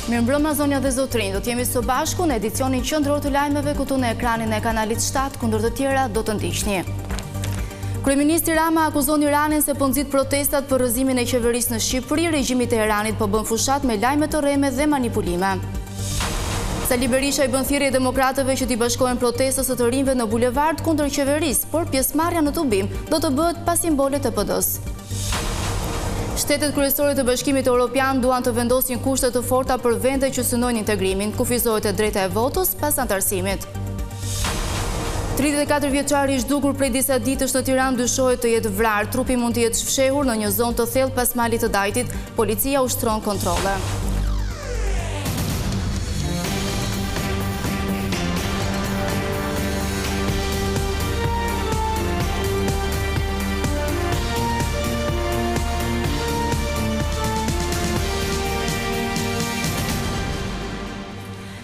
Mirëmbrëma zonja dhe zotrinj, do t'jemi së bashku në edicionin qendror të lajmeve këtu në ekranin e kanalit 7, kundër të tjera do të ndiqni. Kryeministri Rama akuzon Iranin se po nxit protestat për rrëzimin e qeverisë në Shqipëri, regjimi i Teheranit po bën fushat me lajme të rreme dhe manipulime. Sali Berisha i bën thirrje demokratëve që t'i bashkohen protestës së të rinjve në bulevard kundër qeverisë, por pjesëmarrja në tubim do të bëhet pa simbolet e PD-s. Shtetet kryesore të Bashkimit Evropian duan të vendosin kushte të forta për vende që synojnë integrimin, kufizohet e drejta e votës pas antarësimit. 34 vjeçari i zhdukur prej disa ditësh në Tiranë dyshohet të jetë vrarë. Trupi mund të jetë fshehur në një zonë të thellë pas malit të Dajtit. Policia ushtron kontrolle.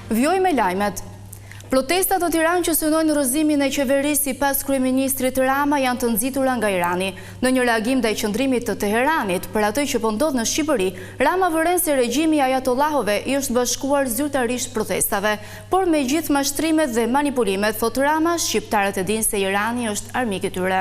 Vjoj me lajmet. Protestat në Tiranë që synojnë rrëzimin e qeverisë sipas kryeministrit Rama janë të nxitura nga Irani. Në një reagim ndaj qëndrimit të Teheranit për atë që po ndodh në Shqipëri, Rama vëren se regjimi i ajatollahove i është bashkuar zyrtarisht protestave, por me gjithë mashtrimet dhe manipulimet, thot Rama, shqiptarët e dinë se Irani është armik i tyre.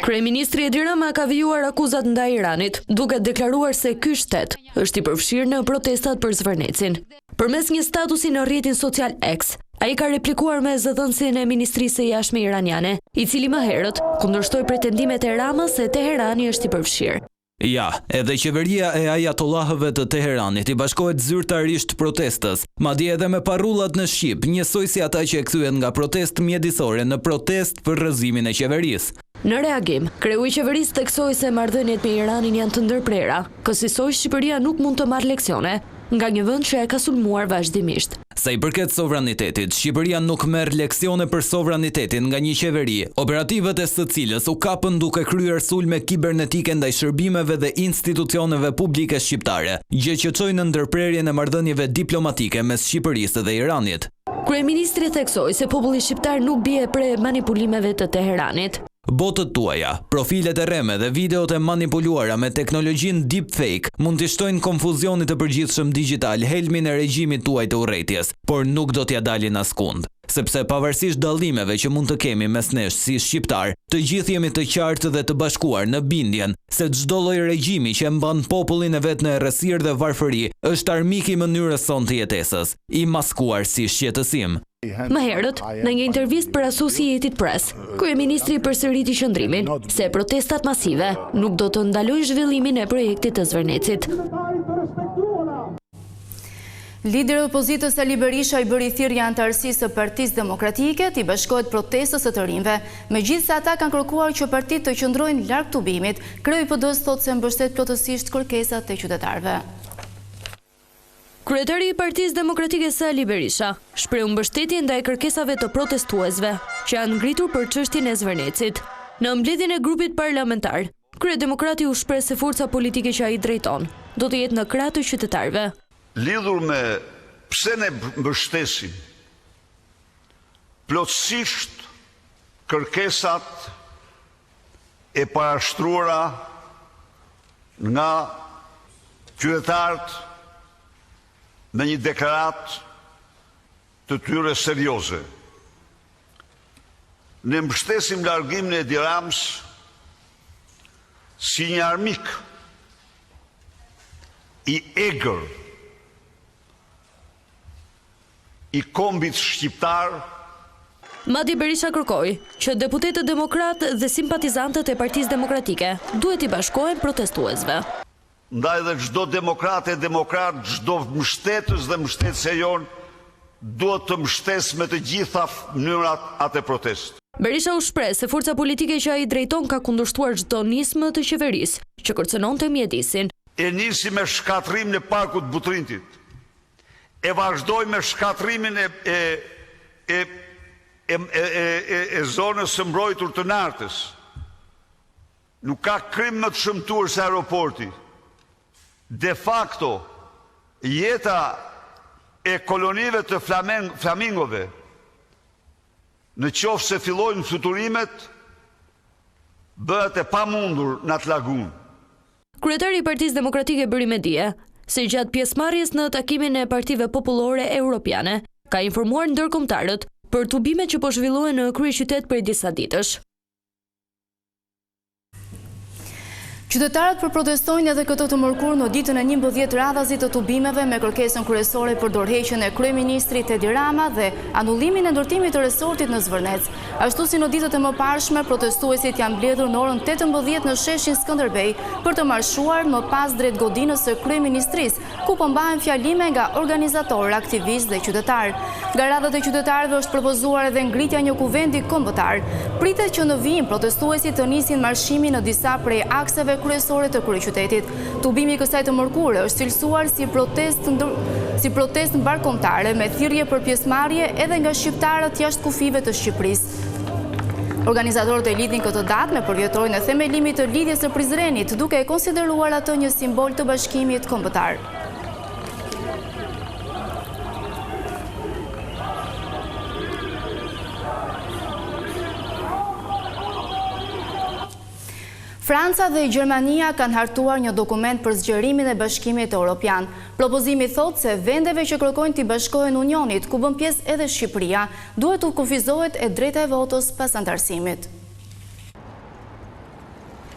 Kryeministri Edi Rama ka vijuar akuzat ndaj Iranit, duke deklaruar se ky shtet është i përfshirë në protestat për Zvërnecin. Përmes një statusi në rrjetin social X, ai ka replikuar me zëdhënësin e Ministrisë së Jashtme iraniane, i cili më herët kundërshtoi pretendimet e Ramës se Teherani është i përfshirë. Ja, edhe qeveria e ajatollahëve të Teheranit i bashkohet zyrtarisht protestës, madje edhe me parrullat në Shqip, njësoj si ata që e kthyen nga protestë mjedisore në protestë për rrëzimin e qeverisë. Në reagim, kreu i qeverisë theksoi se marrëdhëniet me Iranin janë të ndërprera, kësaj Shqipëria nuk mund të marrë leksione nga një vend që e ka sulmuar vazhdimisht. Sa i përket sovranitetit, Shqipëria nuk merr leksione për sovranitetin nga një qeveri, operativet e së cilës u kapën duke kryer sulme kibernetike ndaj shërbimeve dhe institucioneve publike shqiptare, gjë që çoi në ndërprerjen e marrëdhënieve diplomatike mes Shqipërisë dhe Iranit. Kryeministri theksoi se populli shqiptar nuk bie pre manipulimeve të Teheranit. Botët tuaja, profilet e rreme dhe videot e manipuluara me teknologjinë deepfake mund të shtojnë konfuzionit të përgjithshëm digital helmin e regjimit tuaj të urrëties, por nuk do t'ja dalin askund. Sepse pavarësisht dallimeve që mund të kemi mes nesh si shqiptar, të gjithë jemi të qartë dhe të bashkuar në bindjen se çdo lloj regjimi që mban popullin e vet në errësirë dhe varfëri është armik i mënyrës sonë të jetesës, i maskuar si shqetësim. Më herët, në një intervistë për Associated Press, kryeministri përsëriti qëndrimin se protestat masive nuk do të ndalojnë zhvillimin e projektit të Zvërnecit. Lideri i opozitës Sali Berisha i bëri thirrje antarësisë së Partisë Demokratike t'i bashkohet protestës së të rinjve. Megjithëse ata kanë kërkuar që partitë të qëndrojnë larg tubimit, kreu i PD-s thotë se mbështet plotësisht kërkesat e qytetarëve. Kryetari i Partisë Demokratike Sali Berisha shpreh mbështetje ndaj kërkesave të protestuesve që janë ngritur për çështjen e Zvërnecit. Në mbledhjen e grupit parlamentar, Kryedemokrati u shpreh se forca politike që ai drejton do të jetë në krah të qytetarëve. Lidhur me pse ne mbështesim plotësisht kërkesat e parashtruara nga qytetarët me një deklarat të tyre serioze. Ne mbështesim largimin e Edi Ramës si një armik i egër i kombit shqiptar. Madje Berisha kërkoi që deputetët demokratë dhe simpatizantët e Partisë Demokratike duhet i bashkohen protestuesve. Ndaj dhe çdo demokrat, çdo mbështetës dhe mbështetëse jon duhet të mbështes me të gjitha mënyrat atë protestë. Berisha u shpreh se forca politike që ai drejton ka kundërshtuar çdo nismë të qeverisë që kërcënonte mjedisin. E nisi me shkatrimin e parkut Butrintit. E vazhdoj me shkatrimin e zonës së mbrojtur të Nartës. Nuk ka krim më të shëmtuar se aeroporti. De facto, jeta e kolonive të flamingove, në qoftë se fillojnë fluturimet, bëhet e pamundur në atë lagunë. Kryetari i Partisë Demokratike bëri me dije si gjatë pjesëmarrjes në takimin e Partive Popullore Europiane, ka informuar ndërkombëtarët për tubimet që po zhvillohen në kryeqytet për disa ditësh. Qytetarët përprotestojnë edhe këtë të mërkur në ditën e 11 radhazit të tubimeve me kërkesën kryesore për dorëheqjen e kryeministrit Edi Rama dhe anullimin e ndërtimit të resortit në Zvërnec. Ashtu si në ditët e mëparshme, protestuesit janë mbledhur në orën 18 në sheshin Skënderbej për të marshuar më pas drejt godinës së kryeministrisë, ku po mbahen fjalime nga organizatorë, aktivistë dhe qytetarë. Nga radhët e qytetarëve është propozuar edhe ngritja një kuvendi kombëtar. Pritet që në vijim protestuesit të nisin marshimin në disa prej akseve kryesore të kryeqytetit. Tubimi i kësaj të mërkure është cilësuar si protestë mbarkombëtare me thirrje për pjesëmarrje edhe nga shqiptarët jashtë kufive të Shqipërisë. Organizatorët e lidhin këtë datë me përvjetrojnë e themelimit të lidhjes së Prizrenit, duke e konsideruar atë një simbol të bashkimit kombëtar. Franca dhe Gjermania kanë hartuar një dokument për zgjerimin e Bashkimit Evropian. Propozimi thotë se vendeve që kërkojnë t'i bashkohen Unionit, ku bën pjesë edhe Shqipëria, duhet të kufizohet e drejta e votës pas antarësimit.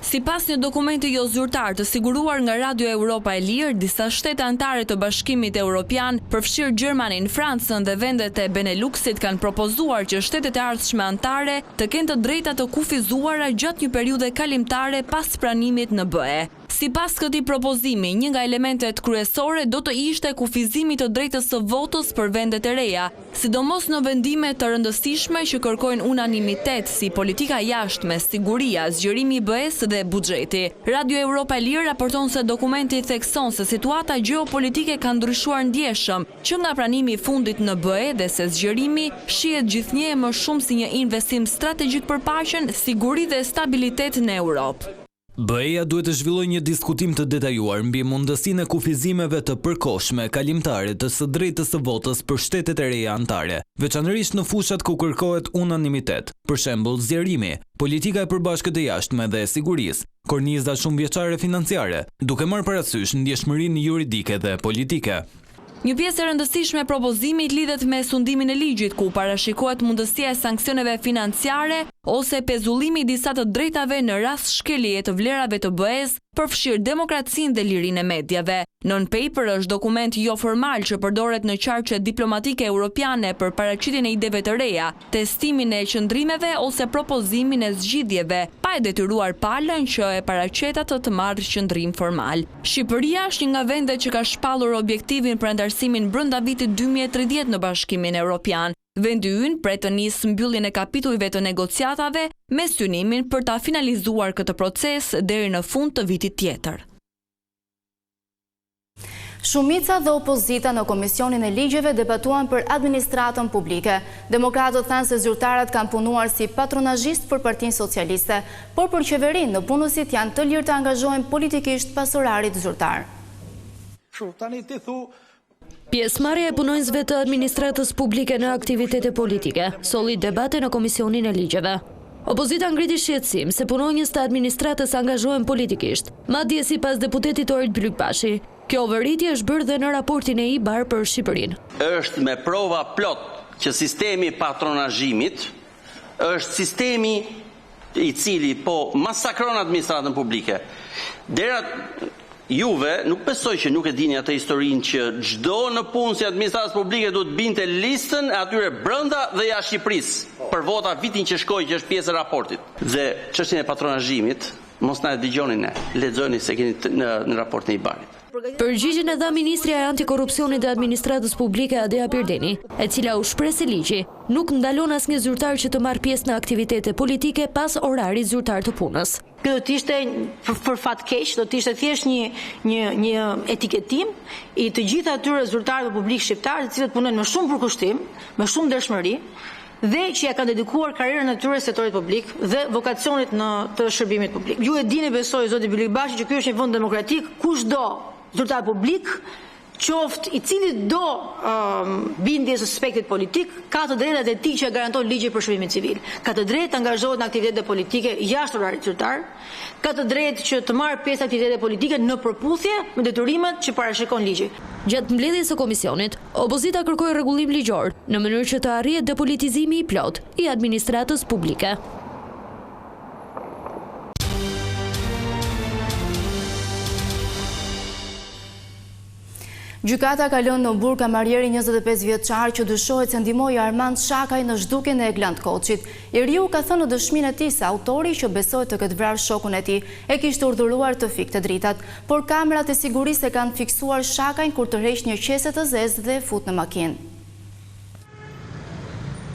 Sipas një dokumenti jo zyrtar të siguruar nga Radio Europa e Lirë, disa shtete anëtare të Bashkimit Evropian, përfshirë Gjermanin, Francën dhe vendet e Beneluxit, kanë propozuar që shtetet e ardhshme anëtare të kenë të drejta të kufizuara gjatë një periudhe kalimtare pas pranimit në BE. Sipas këtij propozimi, një nga elementet kryesore do të ishte kufizimi të drejtës së votës për vendet e reja, sidomos në vendime të rëndësishme që kërkojnë unanimitet si politika jashtme, siguria, zgjerimi i BE-s dhe buxheti. Radio Europa e Lirë raporton se dokumenti thekson se situata gjeopolitike ka ndryshuar ndjeshëm që nga pranimi i fundit në BE dhe se zgjerimi shihet gjithnjë më shumë si një investim strategjik për paqen, siguri dhe stabilitet në Europë. BE-ja duhet të zhvillojë një diskutim të detajuar mbi mundësinë e kufizimeve të përkohshme kalimtare të së drejtës së votës për shtetet e reja anëtare, veçanërisht në fushat ku kërkohet unanimitet, për shembull zgjerimi, politika e përbashkët e jashtme dhe e sigurisë, korniza shumëvjeçare financiare, duke marrë parasysh ndjeshmërinë juridike dhe politike. Një pjesë e rëndësishme e propozimit lidhet me sundimin e ligjit, ku parashikohet mundësia e sanksioneve financiare ose pezullimi i disa të drejtave në rast shkelje të vlerave të BE-s, përfshirë demokracinë dhe lirinë e medjave. Non-paper është dokument jo formal që përdoret në qarqe diplomatike europiane për paraqitjen e ideve të reja, testimin e qëndrimeve ose propozimin e zgjidhjeve, pa e detyruar palën që e paraqetat të marrë qëndrim formal. Shqipëria është një nga vendet që ka shpallur objektivin për antarësimin brenda vitit 2030 në Bashkimin Evropian. Vendi ynë pret të nisë mbylljen e kapitujve të negociatave me synimin për ta finalizuar këtë proces deri në fund të vitit tjetër. Shumica dhe opozita në Komisionin e Ligjeve debatuan për administratën publike. Demokratët thanë se zyrtarët kanë punuar si patronazhist për Partinë Socialiste, por për qeverinë në punësit janë të lirë të angazhohen politikisht pas orarit zyrtar. Pjesëmarrja e punonjësve të administratës publike në aktivitete politike solli debate në Komisionin e Ligjeve. Opozita ngriti shqetësim se punonjës të administratës angazhohen politikisht, madje sipas deputetit Orit Blykbashi. Kjo vëritje është bërë dhe në raportin e IBAR për Shqipërinë. Është me prova plot që sistemi patronazhimit është sistemi i cili po masakron administratën publike. Juve nuk besoj që nuk e dini atë historinë që çdo në punë si administratës publike duhet binte listën e atyre brenda dhe jashtë Shqipërisë për vota vitin që shkoi, që është pjesë e raportit. Dhe çështjen e patronazhimit, mos na e dëgjoni ne, lexoni se keni në raportin e IBAR-it. Përgjigjen e dha ministrja e antikorrupsionit dhe administratës publike Adea Pirdeni, e cila u shpreh se ligji nuk ndalon asnjë zyrtar që të marrë pjesë në aktivitete politike pas orarit zyrtar të punës. Kjo do të ishte për fat keq, do të ishte thjesht një etiketim i të gjithë atyre zyrtarëve publik shqiptar, të cilët punojnë me shumë përkushtim, me shumë ndershmëri, dhe që ja kanë dedikuar karrierën e tyre setorit publik dhe vokacionit të shërbimit publik. Ju e dini, besoj, zoti Blykbashi, që ky është një vend demokratik, kushdo zyrtar publik qoftë i cili do bindjes së spektit politik, ka të drejtat e tij që garanton ligji për shërbimin civil. Ka të drejtë të angazhohet në aktivitete politike jashtë orarit zyrtar, ka të drejtë që të marrë pjesë aktivitete politike në përputhje me detyrimet që parashikon ligji. Gjatë mbledhjes së komisionit, opozita kërkoi rregullim ligjor në mënyrë që të arrihet depolitizimi i plot i administratës publike. Gjykata ka lënë në burg kamarierin 25 vjeçar që dyshohet se ndihmoi Armand Shakaj në zhdukjen e Eglant Koçit. Eriu ka thënë në dëshminë e tij se autori që besohet të ketë vrarë shokun e tij e kishte urdhëruar të fikte dritat, por kamerat e sigurisë e kanë fiksuar Shakajn kur tërheq një qese të zezë dhe fut në makinë.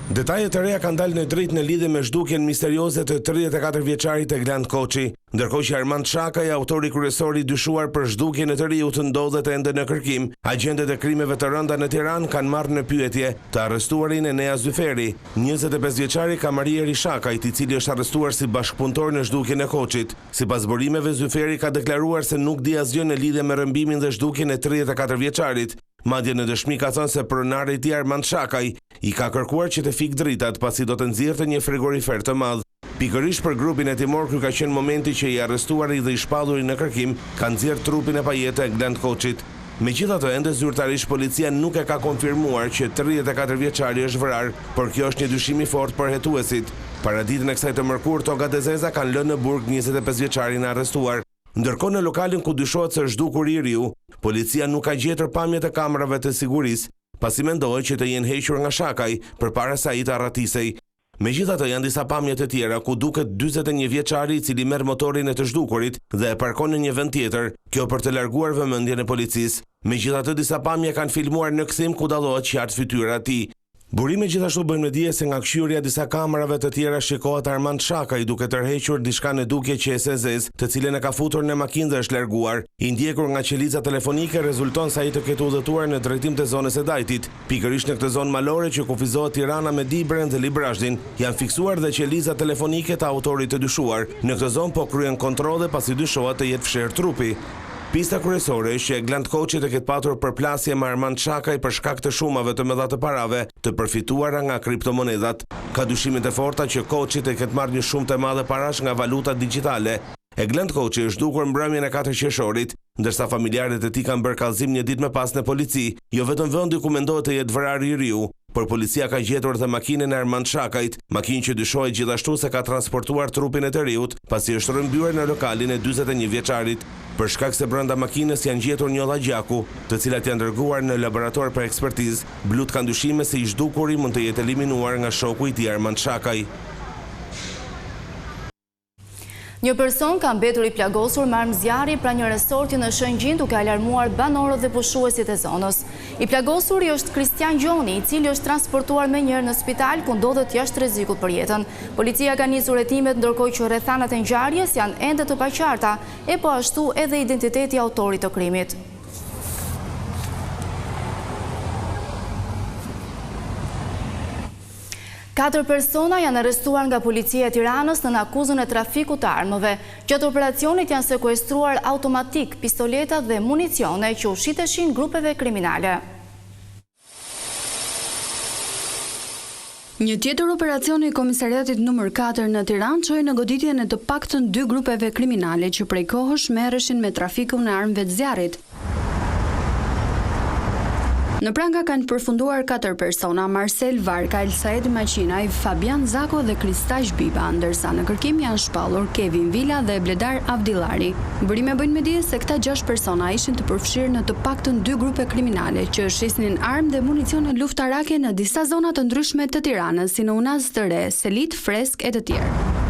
Detajet e reja kanë dalë në dritë në lidhje me zhdukjen misterioze të 34 vjeçarit Eglant Koçi, ndërkohë që Armand Shakaj, autori kryesor i dyshuar për zhdukjen e të riut, ndodhet ende në kërkim. Agjentet e krimeve të rënda në Tiranë kanë marrë në pyetje të arrestuarin Enea Zyferi, 25 vjeçari kamarieri Shakajt, i cili është arrestuar si bashkëpunëtor në zhdukjen e Koçit. Sipas burimeve, Zyferi ka deklaruar se nuk di asgjë në lidhje me rrëmbimin dhe zhdukjen e 34 vjeçarit. Madje në dëshmi ka thënë se pronari i tij Armand Shakaj i ka kërkuar që të fik dritat pasi do të nxirrte një frigorifer të madh. Pikërisht për grupin e timor, ky ka qenë momenti që i arrestuari dhe i shpalluri në kërkim ka nxjerrë trupin e pajetë Eglant Koçit. Megjithatë, ende zyrtarisht policia nuk e ka konfirmuar që 34 vjeçari është vrarë, por kjo është një dyshim i fortë për hetuesit. Paraditën e kësaj të mërkurë, tokat e zeza kanë lënë në burg 25 vjeçarin e arrestuar. Ndërkohë në lokalin ku dyshohet se është zhdukur i riu, policia nuk ka gjetur pamjet e kamerave të sigurisë, pasi mendohet që të jenë hequr nga Shakaj përpara se ai të arratisej. Megjithatë, janë disa pamje të tjera ku duket 41 vjeçari i cili merr motorin e të zhdukurit dhe e parkon në një vend tjetër, kjo për të larguar vëmendjen e policisë. Megjithatë, disa pamje kanë filmuar në kthim ku dallohet qartë fytyra e tij. Burime gjithashtu bëjnë me dije se nga këshyrja disa kamerave të tjera shikohet Armand Shakaj duke tërhequr diçka në dukje qese zezë, të cilën e ka futur në makinë dhe është larguar. I ndjekur nga qeliza telefonike rezulton se ai të ketë udhëtuar në drejtim të zonës së Dajtit. Pikërisht në këtë zonë malore që kufizohet Tirana me Dibrën dhe Librazhdin, janë fiksuar dhe qeliza telefonike të autorit të dyshuar. Në këtë zonë po kryen kontrolle pasi dyshohet të jetë fshehur trupi. Pista kryesore është që Eglant Koçi të ketë patur përplasje me Armand Shakaj për shkak të shumave të mëdha të parave të përfituara nga kriptomonedat. Ka dyshimet e forta që Koçi të ketë marrë një shumë të madhe parash nga valuta digjitale. Eglant Koçi është zhdukur mbrëmjen e 4 qershorit, ndërsa familjarët e tij kanë bërë kallëzim një ditë më pas në polici. Jo vetëm vendi ku mendohet të jetë vrarë i riu, por policia ka gjetur dhe makinën e Armand Shakajt, makinë që dyshohet gjithashtu se ka transportuar trupin e të riut, pasi është rrëmbyer në lokalin e 41 vjeçarit. Për shkak se brenda makinës janë gjetur njolla gjaku, të cilat janë dërguar në laborator për ekspertizë. Blut kanë dyshime se i zhdukuri mund të jetë eliminuar nga shoku i tij Armand Shakaj. Një person ka mbetur i plagosur me armë zjarri pra një resorti në Shëngjin duke alarmuar banorët dhe pushuesit e zonës. I plagosuri është Kristian Gjoni, i cili është transportuar me njërë në spital ku ndodhet jashtë rrezikut për jetën. Policia ka nisur hetimet ndërkohë që rrethanat e ngjarjes janë ende të paqarta e po ashtu edhe identiteti i autorit të krimit. Katër persona janë arrestuar nga policia e Tiranës në akuzën e trafikut të armëve. Gjatë operacionit janë sekuestruar automatik, pistoletat dhe municione që u shiteshin grupeve kriminale. Një tjetër operacion i komisariatit nr. 4 në Tiranë çoi në goditjen e të paktën 2 grupeve kriminale që prej kohësh merreshin me trafikun e armëve të zjarrit. Në pranga kanë përfunduar 4 persona, Marcel Varka, Elsaed Maqinaj, Fabian Zako dhe Kristash Biba, ndërsa në kërkim janë shpallur Kevin Vila dhe Bledar Avdillari. Burime bëjnë me dije se këta 6 persona ishin të përfshirë në të paktën 2 grupe kriminale që shisnin armë dhe municione luftarake në disa zona të ndryshme të Tiranës, si në Unaz të Re, Selit, Fresk e të tjerë.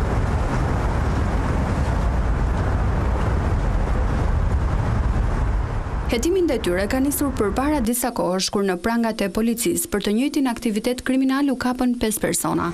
Hetimin dhe tyre ka nisur përpara disa kohësh kur në prangat e policisë për të njëjtin aktivitet kriminal u kapën 5 persona.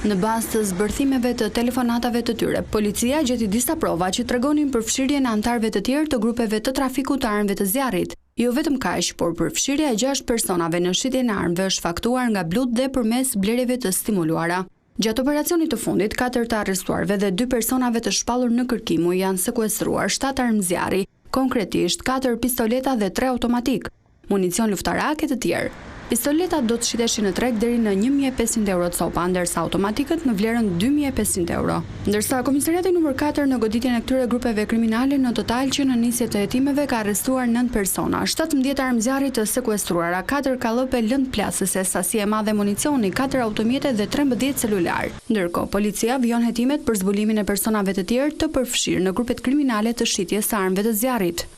Në bazë të zbërthimeve të telefonatave të tyre, policia gjeti disa prova që tregonin përfshirjen e antarëve të tjerë të grupeve të trafikut të armëve të zjarrit. Jo vetëm kaq, por përfshirja e 6 personave në shitjen e armëve është faktuar nga blut dhe përmes blerjeve të stimuluara. Gjatë operacionit të fundit, 4 të arrestuarve dhe 2 personave të shpallur në kërkim u janë sekuestruar 7 armë zjarri, konkretisht 4 pistoleta dhe 3 automatik, municion luftarak e të tjerë. Pistoletat do të shiteshin në treg deri në 1.500 euro copa, ndërsa automatikët në vlerën 2.500 euro. Ndërsa Komisariati nr. 4 në goditjen e këtyre grupeve kriminale në total që në nisje të hetimeve ka arrestuar 9 persona, 17 armëzjarri të sekuestruara, 4 kallëpe lëndë plasëse, sasi e madhe municioni, 4 automjete dhe 13 celular. Ndërkohë, policia vijon hetimet për zbulimin e personave të tjerë të përfshirë në grupet kriminale të shitjes së armëve të zjarrit.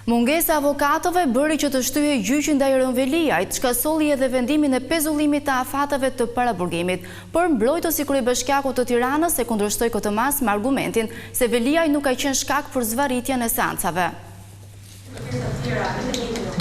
Mungesa e avokatëve bëri që të shtyhej gjyqi ndaj Rënveliajt, çka solli edhe vendimin e pezullimit të afateve të paraburgimit, por mbrojtësi kryebashkiaku të Tiranës e kundërshtoi këtë mas me argumentin se Veliaj nuk ka qenë shkak për zvarritjen e seancave.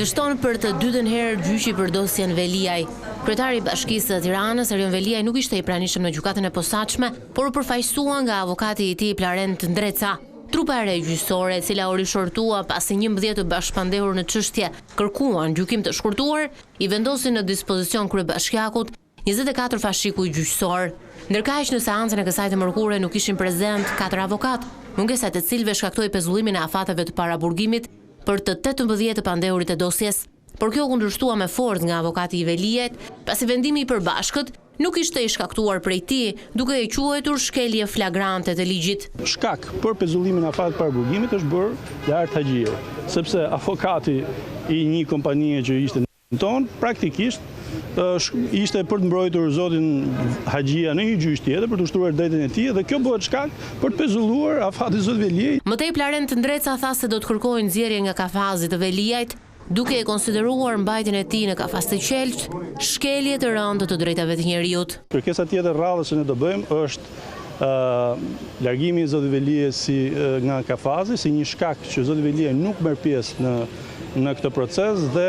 Dështon për të dytën herë gjyqi për dosjen Veliaj. Kryetari i Bashkisë së Tiranës, Erion Veliaj, nuk ishte i pranishëm në gjykatën e posaçme, por u përfaqësua nga avokati i tij Plarent Ndreca. Trupa e re gjyqësore, e cila u rishortua pasi 11 të bashkëpandehur në çështje kërkuan gjykim të shkurtuar, i vendosin në dispozicion kryebashkiakut 24 fashiku i gjyqësor. Ndërkaq në seancën e kësaj të mërkure nuk ishin prezent 4 avokat, mungesa e të cilëve shkaktoi pezullimin e afateve të paraburgimit për të 18 të pandehurit e dosjes. Por kjo kundërshtua me forcë nga avokati i Veliajt, pasi vendimi i përbashkët nuk ishte i shkaktuar prej tij, duke e quajtur shkelje flagrante të ligjit. Shkak për pezullimin e afatit paraburgimit është bërë Lart Haxhiu, sepse avokati i një kompanie që ishte në ton, praktikisht ishte për të mbrojtur zotin Haxhia në një gjyq tjetër për të ushtruar drejtën e tij dhe kjo bëhet shkak për të pezulluar afatin e zotit Veliaj. Mëtej Plarent Ndreca tha se do të kërkojnë nxjerrje nga kafazi të Veliajt, duke e konsideruar mbajtjen e tij në kafaz të qelçt shkelje të rëndë të drejtave të njerëzit. Kërkesa tjetër rrallë që ne do bëjmë është largimi i zotit Veliaj nga kafazi si një shkak që zoti Veliaj nuk merr pjesë në këtë proces dhe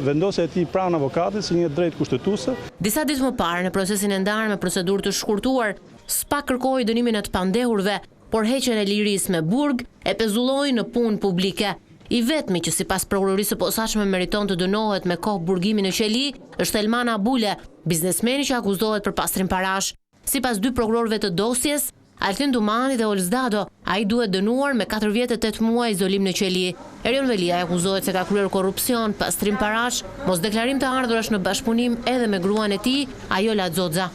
vendosja e tij pranë avokatit si një drejtë kushtetuese. Disa ditë më parë në procesin e ndarë me procedurë të shkurtuar, SPA kërkoi dënimin e të pandehurve, por heqjen e lirisë me burg e pezulloi në punë publike. I vetmi që sipas prokurorisë së posaçme meriton të dënohet me kohë burgimi në qeli është Elman Abule, biznesmeni që akuzohet për pastrim parash. Sipas 2 prokurorëve të dosjes, Altin Dumani dhe Olzdado, ai duhet dënuar me 4 vjet e 8 muaj izolim në qeli. Erion Veliaj akuzohet se ka kryer korrupsion, pastrim parash, mosdeklarim të ardhurash në bashkëpunim edhe me gruan e tij, Ajola Xoxa.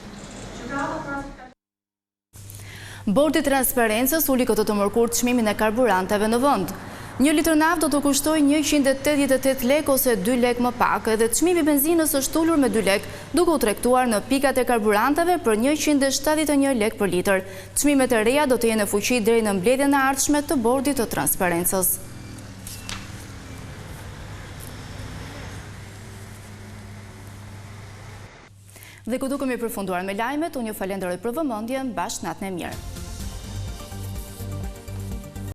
Bordi i Transparencës uli këtë të mërkurë çmimin e karburanteve në vend. 1 litër naftë do të kushtoj 188 lek ose 2 lek më pak, edhe çmimi i benzinës është ulur me 2 lek, duke u tregtuar në pikat e karburanteve për 171 lek për litër. Çmimet e reja do të jenë në fuqi deri në mbledhjen e ardhshme të Bordit të Transparencës. Dhe këtu kemi përfunduar me lajmet, unë ju falenderoj për vëmendjen, bashkë natën e mirë.